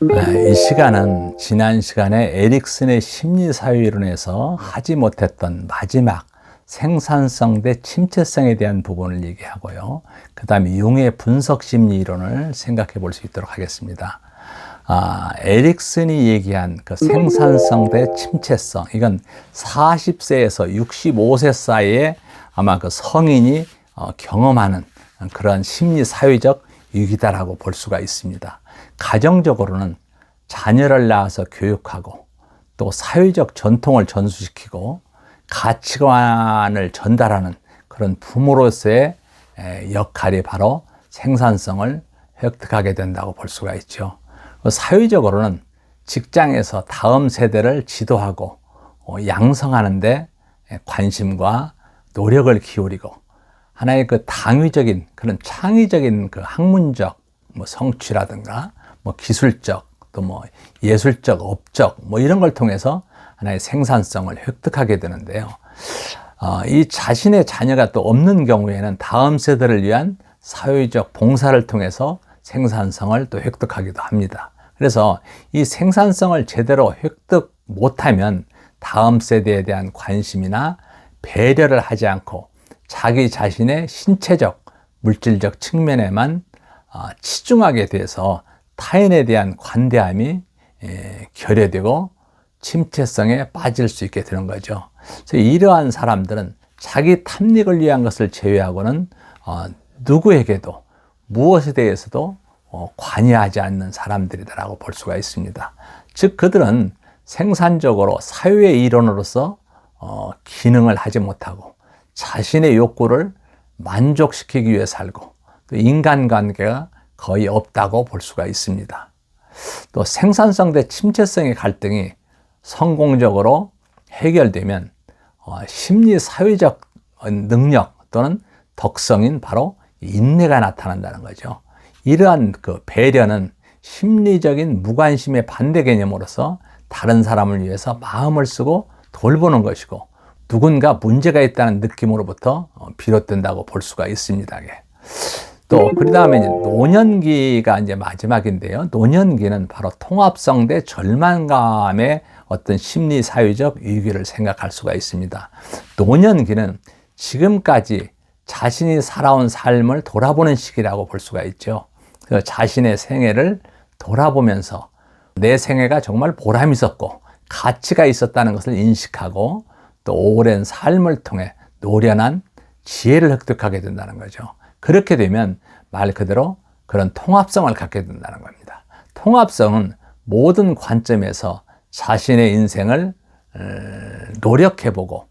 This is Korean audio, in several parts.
이 시간은 지난 시간에 에릭슨의 심리사회이론에서 하지 못했던 마지막 생산성 대 침체성에 대한 부분을 얘기하고요. 그 다음에 융의 분석심리이론을 생각해 볼 수 있도록 하겠습니다. 에릭슨이 얘기한 그 생산성 대 침체성, 이건 40세에서 65세 사이에 아마 그 성인이 경험하는 그런 심리사회적 위기다라고 볼 수가 있습니다. 가정적으로는 자녀를 낳아서 교육하고 또 사회적 전통을 전수시키고 가치관을 전달하는 그런 부모로서의 역할이 바로 생산성을 획득하게 된다고 볼 수가 있죠. 사회적으로는 직장에서 다음 세대를 지도하고 양성하는 데 관심과 노력을 기울이고 하나의 그 당위적인 그런 창의적인 그 학문적 성취라든가 기술적 또 예술적 업적 이런 걸 통해서 하나의 생산성을 획득하게 되는데요. 이 자신의 자녀가 또 없는 경우에는 다음 세대를 위한 사회적 봉사를 통해서 생산성을 또 획득하기도 합니다. 그래서 이 생산성을 제대로 획득 못하면 다음 세대에 대한 관심이나 배려를 하지 않고 자기 자신의 신체적, 물질적 측면에만 치중하게 돼서 타인에 대한 관대함이 결여되고 침체성에 빠질 수 있게 되는 거죠. 그래서 이러한 사람들은 자기 탐닉을 위한 것을 제외하고는 누구에게도 무엇에 대해서도 관여하지 않는 사람들이다라고 볼 수가 있습니다. 즉 그들은 생산적으로 사회의 일원으로서 기능을 하지 못하고 자신의 욕구를 만족시키기 위해 살고 또 인간관계가 거의 없다고 볼 수가 있습니다. 또 생산성 대 침체성의 갈등이 성공적으로 해결되면 심리사회적 능력 또는 덕성인 바로 인내가 나타난다는 거죠. 이러한 그 배려는 심리적인 무관심의 반대 개념으로서 다른 사람을 위해서 마음을 쓰고 돌보는 것이고 누군가 문제가 있다는 느낌으로부터 비롯된다고 볼 수가 있습니다. 또 그 다음에 노년기가 이제 마지막인데요. 노년기는 바로 통합성 대 절망감의 어떤 심리 사회적 위기를 생각할 수가 있습니다. 노년기는 지금까지 자신이 살아온 삶을 돌아보는 시기라고 볼 수가 있죠. 그래서 자신의 생애를 돌아보면서 내 생애가 정말 보람 있었고 가치가 있었다는 것을 인식하고 또 오랜 삶을 통해 노련한 지혜를 획득하게 된다는 거죠. 그렇게 되면 말 그대로 그런 통합성을 갖게 된다는 겁니다. 통합성은 모든 관점에서 자신의 인생을 노력해보고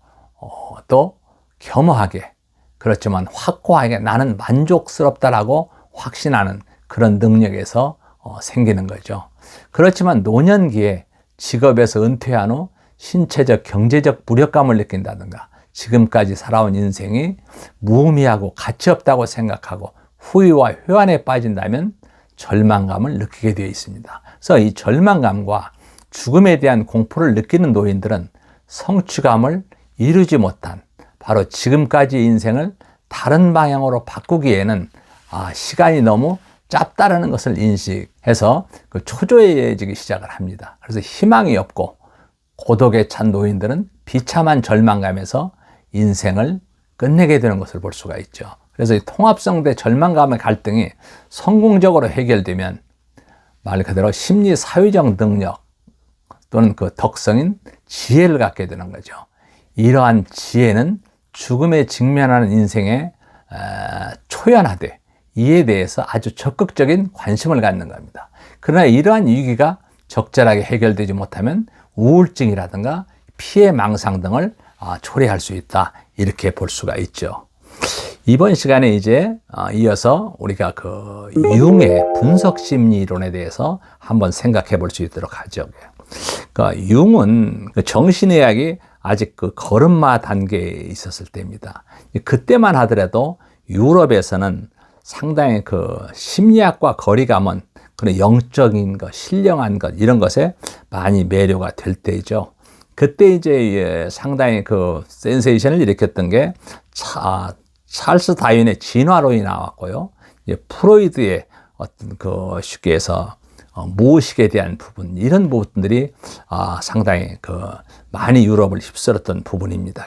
또 겸허하게 그렇지만 확고하게 나는 만족스럽다라고 확신하는 그런 능력에서 생기는 거죠. 그렇지만 노년기에 직업에서 은퇴한 후 신체적 경제적 무력감을 느낀다든가 지금까지 살아온 인생이 무의미하고 가치 없다고 생각하고 후회와 회한에 빠진다면 절망감을 느끼게 되어 있습니다. 그래서 이 절망감과 죽음에 대한 공포를 느끼는 노인들은 성취감을 이루지 못한 바로 지금까지 인생을 다른 방향으로 바꾸기에는 시간이 너무 짧다라는 것을 인식해서 그 초조해지기 시작을 합니다. 그래서 희망이 없고 고독에 찬 노인들은 비참한 절망감에서 인생을 끝내게 되는 것을 볼 수가 있죠. 그래서 이 통합성 대 절망감의 갈등이 성공적으로 해결되면 말 그대로 심리 사회적 능력 또는 그 덕성인 지혜를 갖게 되는 거죠. 이러한 지혜는 죽음에 직면하는 인생에 초연하되 이에 대해서 아주 적극적인 관심을 갖는 겁니다. 그러나 이러한 위기가 적절하게 해결되지 못하면 우울증이라든가 피해 망상 등을 초래할 수 있다, 이렇게 볼 수가 있죠. 이번 시간에 이제 이어서 우리가 그 융의 분석 심리 이론에 대해서 한번 생각해 볼 수 있도록 하죠. 그러니까 융은 정신의학이 아직 그 걸음마 단계에 있었을 때입니다. 그때만 하더라도 유럽에서는 상당히 그 심리학과 거리가 먼 그런 영적인 것, 신령한 것, 이런 것에 많이 매료가 될 때이죠. 그때 이제 상당히 그 센세이션을 일으켰던 게 찰스 다윈의 진화론이 나왔고요. 프로이드의 어떤 그 쉽게 해서 무의식에 대한 부분, 이런 부분들이 상당히 많이 유럽을 휩쓸었던 부분입니다.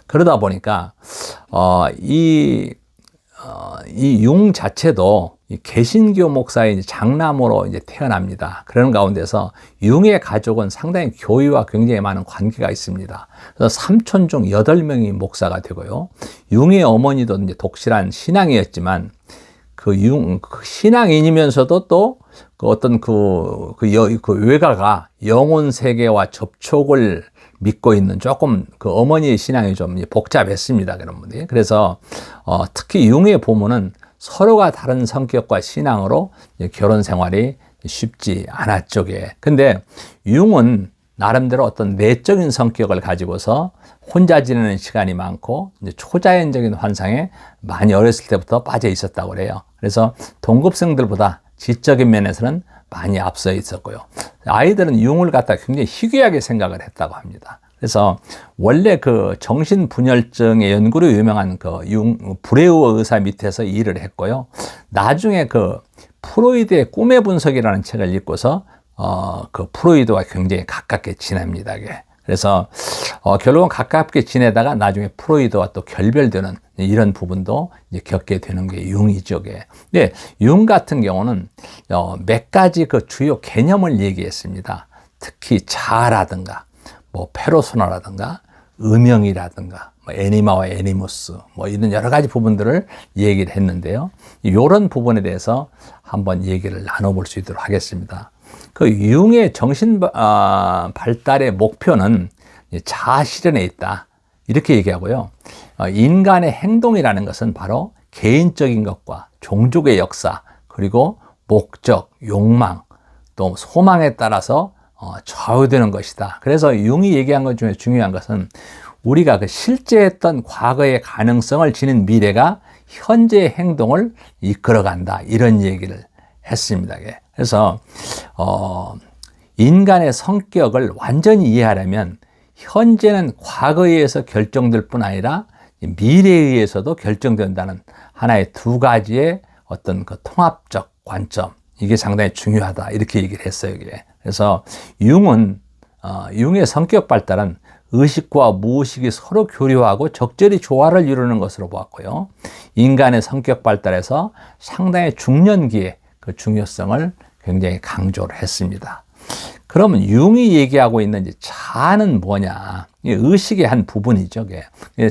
그러다 보니까 이 융 자체도 개신교 목사의 장남으로 이제 태어납니다. 그런 가운데서 융의 가족은 상당히 교회와 굉장히 많은 관계가 있습니다. 그래서 삼촌 중 8명이 목사가 되고요. 융의 어머니도 이제 독실한 신앙이었지만 그 신앙인이면서도 또 어떤 그 외가가 영혼 세계와 접촉을 믿고 있는 조금 그 어머니의 신앙이 좀 복잡했습니다. 그런 분들이. 그래서 특히 융의 부모는 서로가 다른 성격과 신앙으로 결혼 생활이 쉽지 않았죠. 근데 융은 나름대로 어떤 내적인 성격을 가지고서 혼자 지내는 시간이 많고 이제 초자연적인 환상에 많이 어렸을 때부터 빠져 있었다고 그래요. 그래서 동급생들보다 지적인 면에서는 많이 앞서 있었고요. 아이들은 융을 갖다 굉장히 희귀하게 생각을 했다고 합니다. 그래서 원래 그 정신분열증의 연구로 유명한 브레우어 의사 밑에서 일을 했고요. 나중에 프로이드의 꿈의 분석이라는 책을 읽고서 그 프로이드와 굉장히 가깝게 지냅니다. 그래서 결국은 가깝게 지내다가 나중에 프로이드와 또 결별되는 이런 부분도 이제 겪게 되는 게 융이죠. 근데 융 같은 경우는 몇 가지 그 주요 개념을 얘기했습니다. 특히 자아라든가 페르소나라든가 음영이라든가 애니마와 애니무스 이런 여러 가지 부분들을 얘기를 했는데요. 이런 부분에 대해서 한번 얘기를 나눠볼 수 있도록 하겠습니다. 그 융의 정신 발달의 목표는 자아 실현에 있다, 이렇게 얘기하고요. 인간의 행동이라는 것은 바로 개인적인 것과 종족의 역사, 그리고 목적, 욕망, 또 소망에 따라서 좌우되는 것이다. 그래서 융이 얘기한 것 중에 중요한 것은 우리가 그 실제했던 과거의 가능성을 지닌 미래가 현재의 행동을 이끌어간다, 이런 얘기를 했습니다. 그래서 인간의 성격을 완전히 이해하려면 현재는 과거에 의해서 결정될 뿐 아니라 미래에 의해서도 결정된다는 하나의 두 가지의 어떤 그 통합적 관점, 이게 상당히 중요하다, 이렇게 얘기를 했어요. 그래서 융의 성격 발달은 의식과 무의식이 서로 교류하고 적절히 조화를 이루는 것으로 보았고요. 인간의 성격 발달에서 상당히 중년기에 그 중요성을 굉장히 강조를 했습니다. 그러면 융이 얘기하고 있는 자아는 뭐냐? 의식의 한 부분이죠.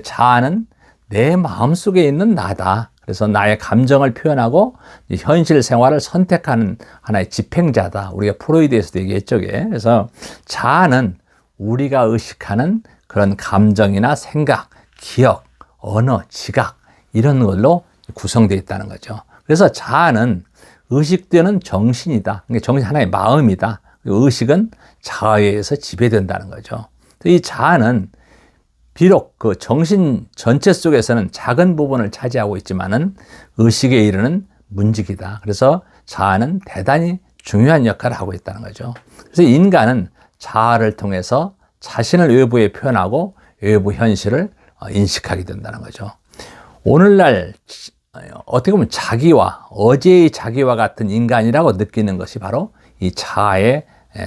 자아는 내 마음속에 있는 나다. 그래서 나의 감정을 표현하고 현실 생활을 선택하는 하나의 집행자다. 우리가 프로이드에서도 얘기했죠. 그래서 자아는 우리가 의식하는 그런 감정이나 생각, 기억, 언어, 지각, 이런 걸로 구성되어 있다는 거죠. 그래서 자아는 의식되는 정신이다. 정신 하나의 마음이다. 의식은 자아에 의해서 지배된다는 거죠. 이 자아는 비록 그 정신 전체 속에서는 작은 부분을 차지하고 있지만은 의식에 이르는 문직이다. 그래서 자아는 대단히 중요한 역할을 하고 있다는 거죠. 그래서 인간은 자아를 통해서 자신을 외부에 표현하고 외부 현실을 인식하게 된다는 거죠. 오늘날 어떻게 보면 자기와 어제의 자기와 같은 인간이라고 느끼는 것이 바로 이 자아의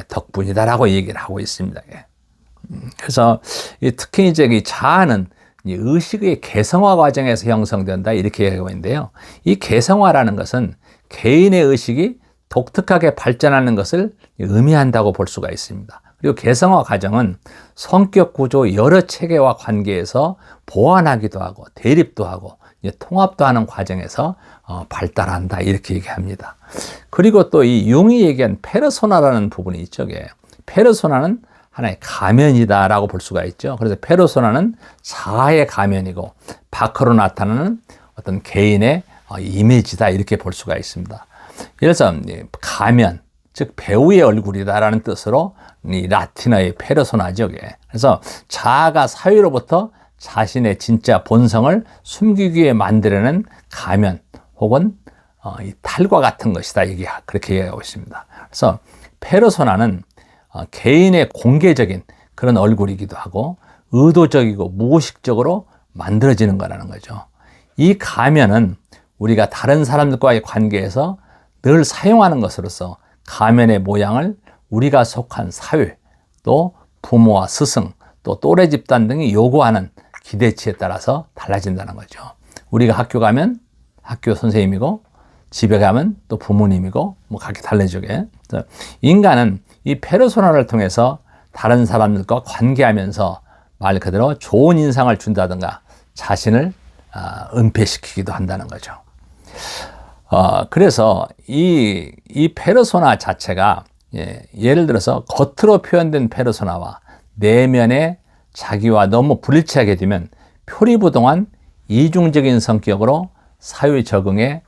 덕분이다라고 얘기를 하고 있습니다. 그래서 특히 이제 이 자아는 이 의식의 개성화 과정에서 형성된다, 이렇게 얘기하고 있는데요. 이 개성화라는 것은 개인의 의식이 독특하게 발전하는 것을 의미한다고 볼 수가 있습니다. 그리고 개성화 과정은 성격 구조 여러 체계와 관계에서 보완하기도 하고 대립도 하고 통합도 하는 과정에서 발달한다, 이렇게 얘기합니다. 그리고 또 이 융이 얘기한 페르소나라는 부분이 있죠. 페르소나는 하나의 가면이다라고 볼 수가 있죠. 그래서 페르소나는 자아의 가면이고 밖으로 나타나는 어떤 개인의 이미지다, 이렇게 볼 수가 있습니다. 그래서 가면, 즉 배우의 얼굴이다라는 뜻으로 이 라틴어의 페르소나죠. 그래서 자아가 사회로부터 자신의 진짜 본성을 숨기기 위해 만들어낸 가면 혹은 이 탈과 같은 것이다, 이게 그렇게 얘기하고 있습니다. 그래서 페르소나는 개인의 공개적인 그런 얼굴이기도 하고 의도적이고 무의식적으로 만들어지는 거라는 거죠. 이 가면은 우리가 다른 사람들과의 관계에서 늘 사용하는 것으로서 가면의 모양을 우리가 속한 사회, 또 부모와 스승, 또 또래 집단 등이 요구하는 기대치에 따라서 달라진다는 거죠. 우리가 학교 가면 학교 선생님이고, 집에 가면 또 부모님이고, 뭐 각기 달라지게. 인간은 이 페르소나를 통해서 다른 사람들과 관계하면서 말 그대로 좋은 인상을 준다든가 자신을 은폐시키기도 한다는 거죠. 그래서 이 페르소나 자체가 예를 들어서 겉으로 표현된 페르소나와 내면의 자기와 너무 불일치하게 되면 표리부동한 이중적인 성격으로 사회 적응에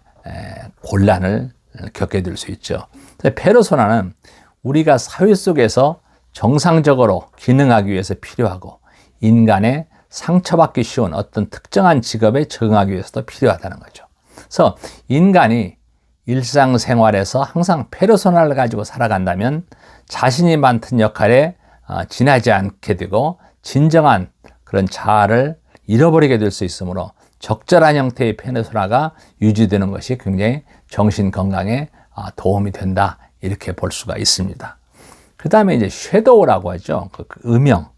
곤란을 겪게 될 수 있죠. 페르소나는 우리가 사회 속에서 정상적으로 기능하기 위해서 필요하고 인간의 상처받기 쉬운 어떤 특정한 직업에 적응하기 위해서도 필요하다는 거죠. 그래서 인간이 일상생활에서 항상 페르소나를 가지고 살아간다면 자신이 맡은 역할에 지나지 않게 되고 진정한 그런 자아를 잃어버리게 될 수 있으므로 적절한 형태의 페르소나가 유지되는 것이 굉장히 정신 건강에 도움이 된다, 이렇게 볼 수가 있습니다. 그 다음에 이제 섀도우라고 하죠. 그 음영,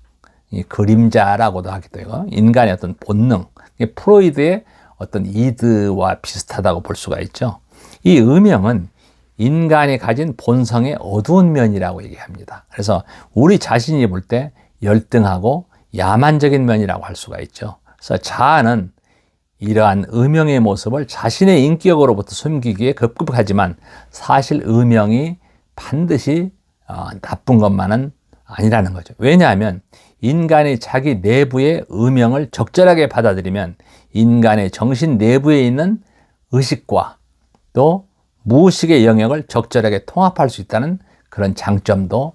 이 그림자라고도 하기도 하고 인간의 어떤 본능, 프로이드의 어떤 이드와 비슷하다고 볼 수가 있죠. 이 음영은 인간이 가진 본성의 어두운 면이라고 얘기합니다. 그래서 우리 자신이 볼 때 열등하고 야만적인 면이라고 할 수가 있죠. 그래서 자아는 이러한 음영의 모습을 자신의 인격으로부터 숨기기에 급급하지만 사실 음영이 반드시 나쁜 것만은 아니라는 거죠. 왜냐하면 인간이 자기 내부의 음영을 적절하게 받아들이면 인간의 정신 내부에 있는 의식과 또 무의식의 영역을 적절하게 통합할 수 있다는 그런 장점도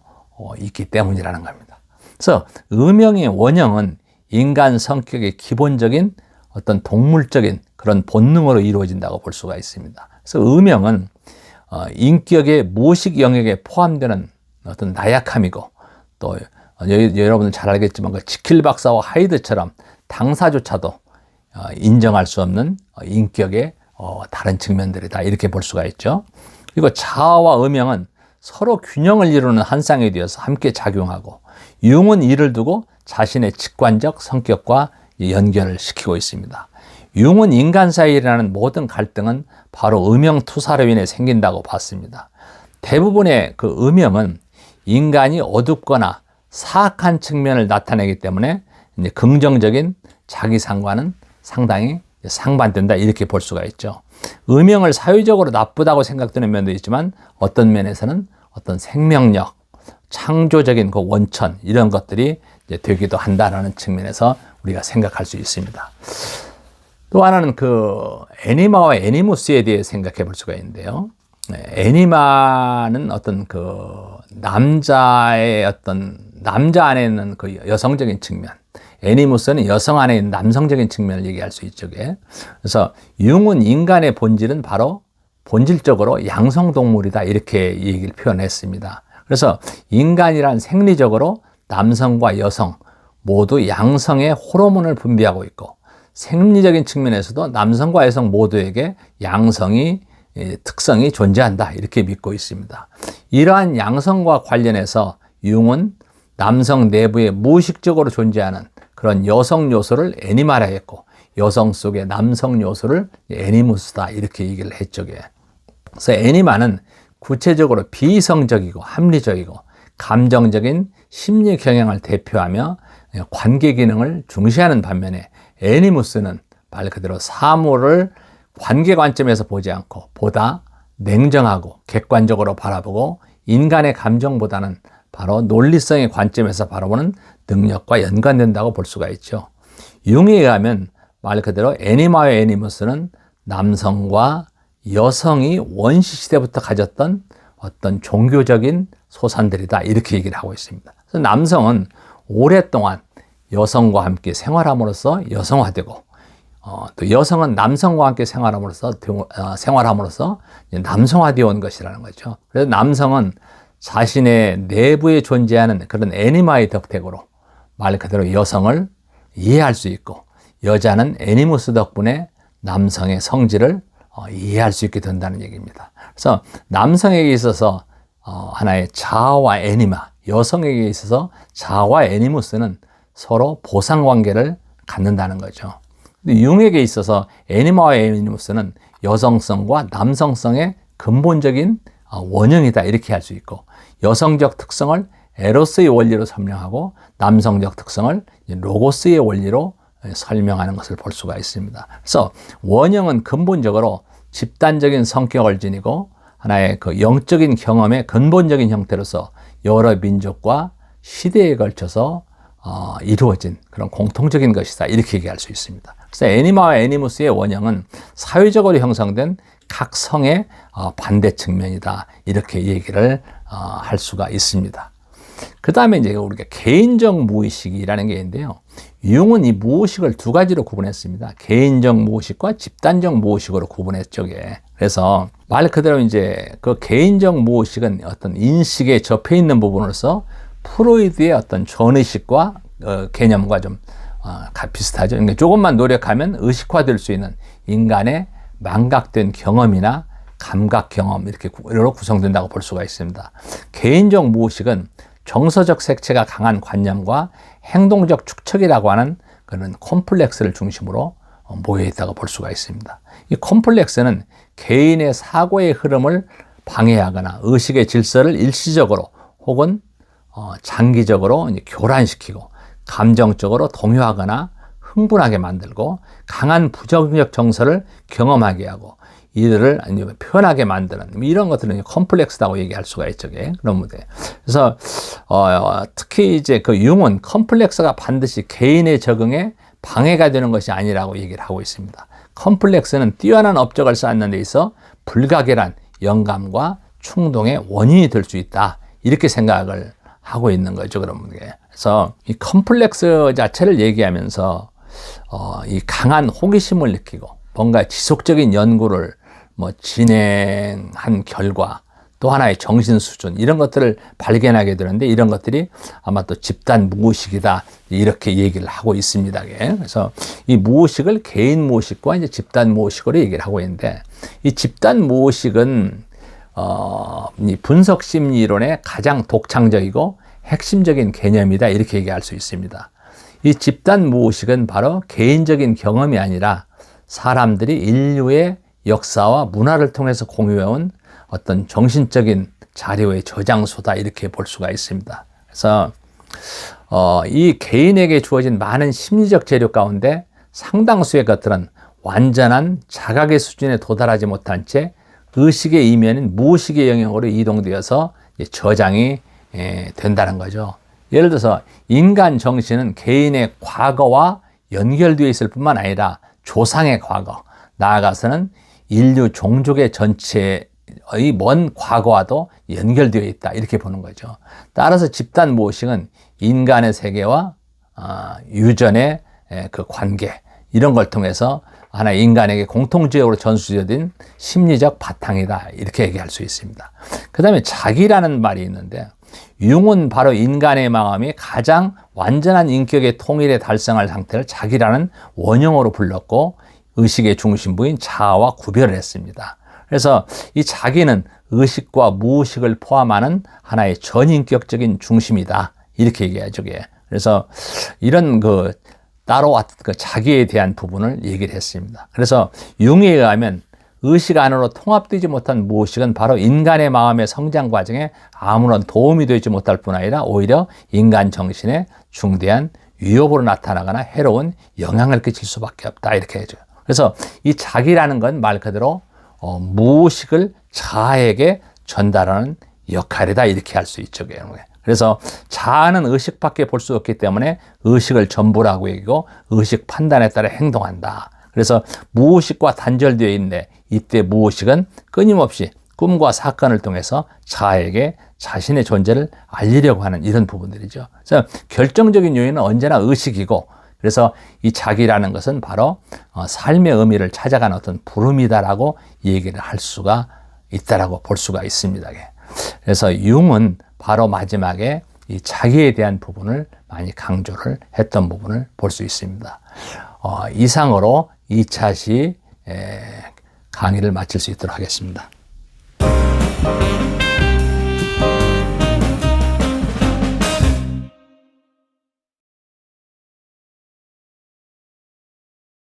있기 때문이라는 겁니다. 그래서 음영의 원형은 인간 성격의 기본적인 어떤 동물적인 그런 본능으로 이루어진다고 볼 수가 있습니다. 그래서 음영은 인격의 무의식 영역에 포함되는 어떤 나약함이고 또 여러분들 잘 알겠지만 그 지킬 박사와 하이드처럼 당사조차도 인정할 수 없는 인격의 다른 측면들이다, 이렇게 볼 수가 있죠. 그리고 자아와 음영은 서로 균형을 이루는 한 쌍이 되어서 함께 작용하고 융은 이를 두고 자신의 직관적 성격과 연결을 시키고 있습니다. 융은 인간 사이에 일어나는 모든 갈등은 바로 음영 투사로 인해 생긴다고 봤습니다. 대부분의 그 음영은 인간이 어둡거나 사악한 측면을 나타내기 때문에 이제 긍정적인 자기상과는 상당히 상반된다, 이렇게 볼 수가 있죠. 음영을 사회적으로 나쁘다고 생각되는 면도 있지만 어떤 면에서는 어떤 생명력, 창조적인 그 원천, 이런 것들이 이제 되기도 한다라는 측면에서 우리가 생각할 수 있습니다. 또 하나는 그 애니마와 애니무스에 대해 생각해 볼 수가 있는데요. 애니마는 어떤 그 남자의 어떤 남자 안에 있는 그 여성적인 측면, 애니무스는 여성 안에 있는 남성적인 측면을 얘기할 수 있죠. 그래서 융은 인간의 본질은 바로 본질적으로 양성동물이다, 이렇게 얘기를 표현했습니다. 그래서 인간이란 생리적으로 남성과 여성 모두 양성의 호르몬을 분비하고 있고 생리적인 측면에서도 남성과 여성 모두에게 양성이 특성이 존재한다, 이렇게 믿고 있습니다. 이러한 양성과 관련해서 융은 남성 내부에 무의식적으로 존재하는 그런 여성 요소를 애니마라 했고 여성 속의 남성 요소를 애니무스다, 이렇게 얘기를 했죠. 그래서 애니마는 구체적으로 비이성적이고 합리적이고 감정적인 심리 경향을 대표하며 관계 기능을 중시하는 반면에 애니무스는 말 그대로 사물을 관계 관점에서 보지 않고 보다 냉정하고 객관적으로 바라보고 인간의 감정보다는 바로 논리성의 관점에서 바라보는 능력과 연관된다고 볼 수가 있죠. 융에 의하면 말 그대로 애니마와 애니무스는 남성과 여성이 원시 시대부터 가졌던 어떤 종교적인 소산들이다, 이렇게 얘기를 하고 있습니다. 그래서 남성은 오랫동안 여성과 함께 생활함으로써 여성화되고 또 여성은 남성과 함께 생활함으로써 남성화되어 온 것이라는 거죠. 그래서 남성은 자신의 내부에 존재하는 그런 애니마의 덕택으로 말 그대로 여성을 이해할 수 있고 여자는 애니무스 덕분에 남성의 성질을 이해할 수 있게 된다는 얘기입니다. 그래서 남성에게 있어서 하나의 자아와 애니마, 여성에게 있어서 자아와 애니무스는 서로 보상관계를 갖는다는 거죠. 근데 융에게 있어서 애니마와 애니무스는 여성성과 남성성의 근본적인 원형이다 이렇게 할 수 있고, 여성적 특성을 에로스의 원리로 설명하고 남성적 특성을 로고스의 원리로 설명하는 것을 볼 수가 있습니다. 그래서 원형은 근본적으로 집단적인 성격을 지니고 하나의 그 영적인 경험의 근본적인 형태로서 여러 민족과 시대에 걸쳐서 이루어진 그런 공통적인 것이다 이렇게 얘기할 수 있습니다. 그래서 애니마와 애니무스의 원형은 사회적으로 형성된 각 성의 반대 측면이다 이렇게 얘기를 할 수가 있습니다. 그 다음에 이제 우리가 개인적 무의식이라는 게 있는데요. 융은 이 무의식을 두 가지로 구분했습니다. 개인적 무의식과 집단적 무의식으로 구분했죠. 그래서 말 그대로 이제 그 개인적 무의식은 어떤 인식에 접해 있는 부분으로서 프로이드의 어떤 전의식과 개념과 좀 비슷하죠. 그러니까 조금만 노력하면 의식화될 수 있는 인간의 망각된 경험이나 감각 경험 이렇게로 구성된다고 볼 수가 있습니다. 개인적 무의식은 정서적 색채가 강한 관념과 행동적 축척이라고 하는 그런 콤플렉스를 중심으로 모여 있다고 볼 수가 있습니다. 이 콤플렉스는 개인의 사고의 흐름을 방해하거나 의식의 질서를 일시적으로 혹은 장기적으로 교란시키고 감정적으로 동요하거나 흥분하게 만들고 강한 부정적 정서를 경험하게 하고 이들을 표현하게 만드는 이런 것들은 컴플렉스라고 얘기할 수가 있죠. 그런 문제. 그래서 특히 이제 그 융은 컴플렉스가 반드시 개인의 적응에 방해가 되는 것이 아니라고 얘기를 하고 있습니다. 컴플렉스는 뛰어난 업적을 쌓는 데 있어 불가결한 영감과 충동의 원인이 될 수 있다 이렇게 생각을 하고 있는 거죠. 그런 문제. 그래서 이 컴플렉스 자체를 얘기하면서 이 강한 호기심을 느끼고 뭔가 지속적인 연구를 진행한 결과 또 하나의 정신 수준 이런 것들을 발견하게 되는데 이런 것들이 아마 또 집단 무의식이다 이렇게 얘기를 하고 있습니다. 그래서 이 무의식을 개인 무의식과 이제 집단 무의식으로 얘기를 하고 있는데 이 집단 무의식은 이 분석 심리론의 가장 독창적이고 핵심적인 개념이다 이렇게 얘기할 수 있습니다. 이 집단 무의식은 바로 개인적인 경험이 아니라 사람들이 인류의 역사와 문화를 통해서 공유해온 어떤 정신적인 자료의 저장소다 이렇게 볼 수가 있습니다. 그래서 이 개인에게 주어진 많은 심리적 재료 가운데 상당수의 것들은 완전한 자각의 수준에 도달하지 못한 채 의식의 이면인 무의식의 영역으로 이동되어서 저장이 된다는 거죠. 예를 들어서 인간 정신은 개인의 과거와 연결되어 있을 뿐만 아니라 조상의 과거, 나아가서는 인류 종족의 전체의 먼 과거와도 연결되어 있다 이렇게 보는 거죠. 따라서 집단 무의식은 인간의 세계와 유전의 그 관계 이런 걸 통해서 하나의 인간에게 공통적으로 전수되어진 심리적 바탕이다 이렇게 얘기할 수 있습니다. 그 다음에 자기라는 말이 있는데 융은 바로 인간의 마음이 가장 완전한 인격의 통일에 달성할 상태를 자기라는 원형으로 불렀고 의식의 중심부인 자아와 구별을 했습니다. 그래서 이 자기는 의식과 무의식을 포함하는 하나의 전인격적인 중심이다 이렇게 얘기하죠. 그래서 이런 따로 그 자기에 대한 부분을 얘기를 했습니다. 그래서 융에 의하면 의식 안으로 통합되지 못한 무의식은 바로 인간의 마음의 성장 과정에 아무런 도움이 되지 못할 뿐 아니라 오히려 인간 정신에 중대한 위협으로 나타나거나 해로운 영향을 끼칠 수밖에 없다 이렇게 해줘요. 그래서 이 자기라는 건 말 그대로 무의식을 자아에게 전달하는 역할이다 이렇게 할 수 있죠. 그래서 자아는 의식밖에 볼 수 없기 때문에 의식을 전부라고 얘기고 의식 판단에 따라 행동한다. 그래서 무의식과 단절되어 있는데 이때 무의식은 끊임없이 꿈과 사건을 통해서 자아에게 자신의 존재를 알리려고 하는 이런 부분들이죠. 그래서 결정적인 요인은 언제나 의식이고 그래서 이 자기라는 것은 바로 삶의 의미를 찾아가는 어떤 부름이다라고 얘기를 할 수가 있다라고 볼 수가 있습니다. 그래서 융은 바로 마지막에 이 자기에 대한 부분을 많이 강조를 했던 부분을 볼 수 있습니다. 이상으로 2차 시 강의를 마칠 수 있도록 하겠습니다.